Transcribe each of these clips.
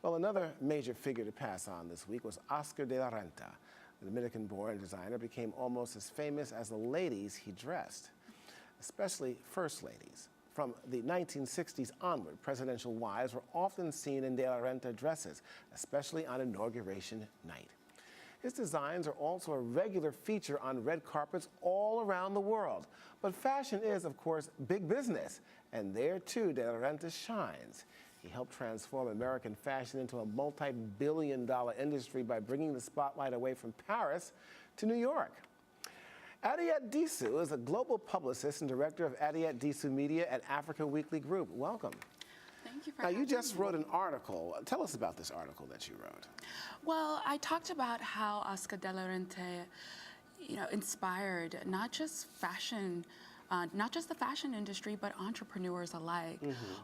Well, another major figure to pass on this week was Oscar de la Renta. The Dominican-born designer became almost as famous as the ladies he dressed, especially first ladies. From the 1960s onward, presidential wives were often seen in de la Renta dresses, especially on inauguration night. His designs are also a regular feature on red carpets all around the world. But fashion is, of course, big business, and there too de la Renta shines. He helped transform American fashion into a multi-billion-dollar industry by bringing the spotlight away from Paris to New York. Adiat Disu is a global publicist and director of Adiat Disu Media at Africa Weekly Group. Welcome. Thank you for having me. Now, you just wrote me. an article. Tell us about this article that you wrote. Well, I talked about how Oscar de la Renta, inspired not just fashion, not just the fashion industry, but entrepreneurs alike.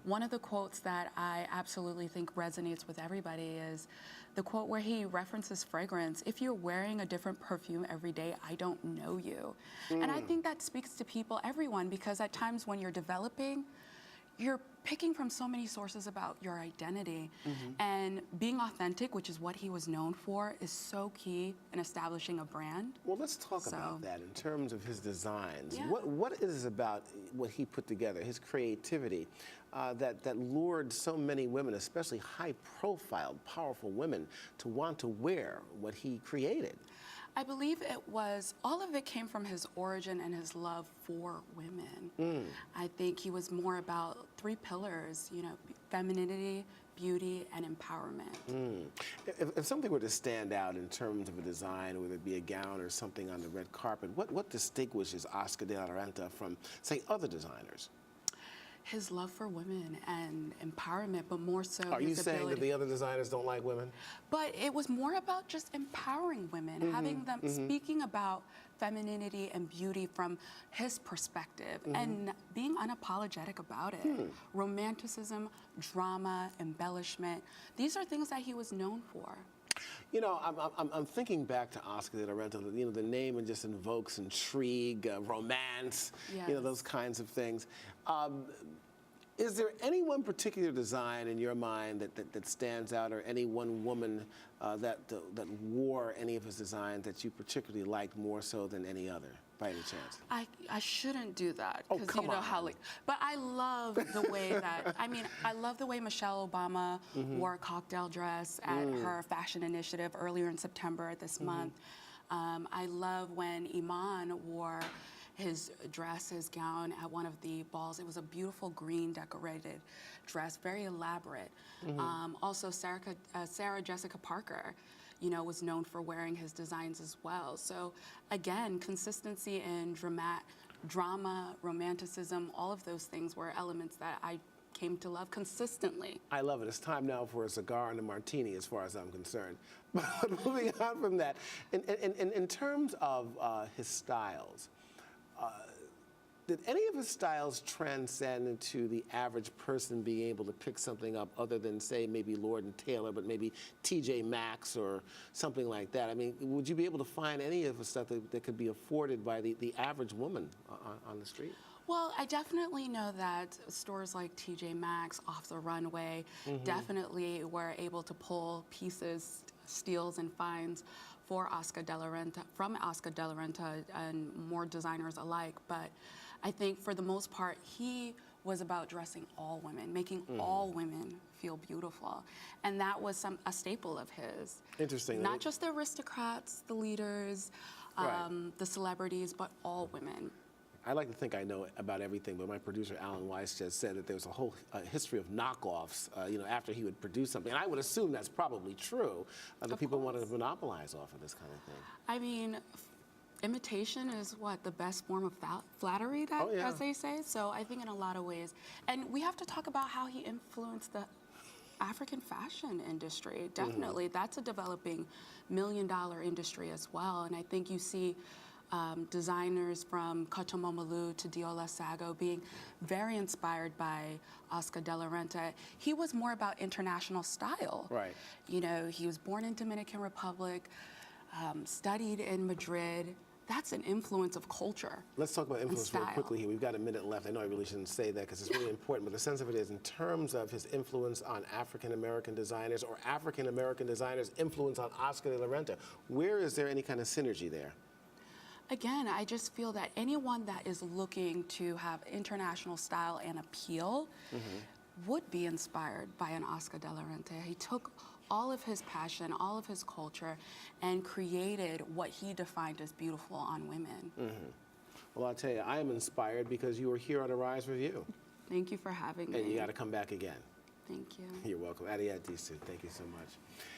One of the quotes that I absolutely think resonates with everybody is the quote where he references fragrance. If you're wearing a different perfume every day, I don't know you. And I think that speaks to people, everyone, because at times when you're developing, you're picking from so many sources about your identity, and being authentic, which is what he was known for, is so key in establishing a brand. Well, let's talk about that in terms of his designs. Yeah. What is it about what he put together, his creativity, that lured so many women, especially high-profile, powerful women, to want to wear what he created? I believe all of it came from his origin and his love for women. I think he was more about three pillars, femininity, beauty, and empowerment. If something were to stand out in terms of a design, whether it be a gown or something on the red carpet, what distinguishes Oscar de la Renta from, say, other designers? His love for women and empowerment, but more so Are you saying that the other designers don't like women? But it was more about just empowering women, having them speaking about femininity and beauty from his perspective, and being unapologetic about it. Romanticism, drama, embellishment, these are things that he was known for. I'm thinking back to Oscar de la Renta. The name just invokes intrigue, romance, those kinds of things. Is there any one particular design in your mind that stands out, or any one woman that wore any of his designs that you particularly liked more so than any other, by any chance? I shouldn't do that, because you know how, but I love the way that, I love the way Michelle Obama wore a cocktail dress at her fashion initiative earlier in September this month. I love when Iman wore his dress, his gown at one of the balls. It was a beautiful green decorated dress, very elaborate. Also, Sarah Jessica Parker, was known for wearing his designs as well. So again, consistency in drama, romanticism, all of those things were elements that I came to love consistently. I love it. It's time now for a cigar and a martini, as far as I'm concerned. But moving on from that, in terms of his styles, did any of his styles transcend into the average person being able to pick something up other than, say, maybe Lord & Taylor, but maybe TJ Maxx or something like that? I mean, would you be able to find any of the stuff that could be afforded by the average woman on the street? Well, I definitely know that stores like TJ Maxx, Off the Runway, definitely were able to pull pieces, steals, and finds for Oscar de la Renta, from Oscar de la Renta, and more designers alike. But I think for the most part, he was about dressing all women, making all women feel beautiful. And that was a staple of his. Interesting. Not just the aristocrats, the leaders, the celebrities, but all women. I like to think I know about everything, but my producer, Alan Weiss, just said that there's a whole history of knockoffs, after he would produce something. And I would assume that's probably true, that people wanted to monopolize off of this kind of thing. I mean, imitation is the best form of flattery, as they say. So I think in a lot of ways. And we have to talk about how he influenced the African fashion industry. Definitely, that's a developing million-dollar industry as well. And I think you see designers from Koto Momolu to Diola Sago being very inspired by Oscar de la Renta. He was more about international style. Right. He was born in Dominican Republic, studied in Madrid, that's an influence of culture. Let's talk about influence real style. quickly here. We've got a minute left. I know I really shouldn't say that because it's really important, but the sense of it is in terms of his influence on African-American designers or African-American designers' influence on Oscar de la Renta, where is there any kind of synergy there? Again, I just feel that anyone that is looking to have international style and appeal would be inspired by an Oscar de la Renta. He took all of his passion, all of his culture, and created what he defined as beautiful on women. Well, I'll tell you, I am inspired because you were here on Arise Review. Thank you for having me. And you got to come back again. Thank you. You're welcome. Adiat Disu, thank you so much.